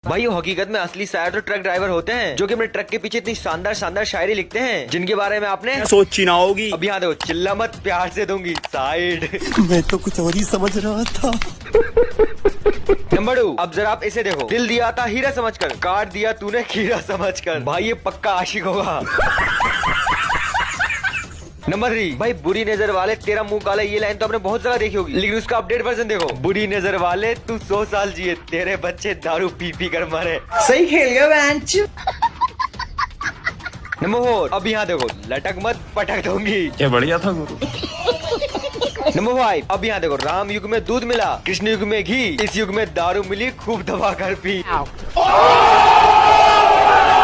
भाई हकीकत में असली शायर तो ट्रक ड्राइवर होते हैं, जो कि अपने ट्रक के पीछे इतनी शानदार शानदार शायरी लिखते हैं, जिनके बारे में आपने सोची ना होगी। अब यहाँ देखो, चिल्ला मत, प्यार से दूंगी साइड। मैं तो कुछ और ही समझ रहा था। नंबर 2, अब जरा आप इसे देखो। दिल दिया था हीरा समझकर, काट दिया तूने खीरा समझकर। भाई ये पक्का आशिक होगा। नंबर 3, भाई बुरी नजर वाले तेरा मुंह काला, ये लाइन तो आपने बहुत जगह देखी होगी, लेकिन उसका अपडेट वर्जन देखो। बुरी नजर वाले तू 100 साल जिए, तेरे बच्चे दारू पी पी कर मरे। सही खेल गया बेंच। नंबर 4, अब यहाँ देखो, लटक मत पटक दूंगी। क्या बढ़िया था गुरु। नंबर 5, अब यहाँ देखो, राम युग में दूध मिला, कृष्ण युग में घी, इस युग में दारू मिली, खूब दबा कर पी।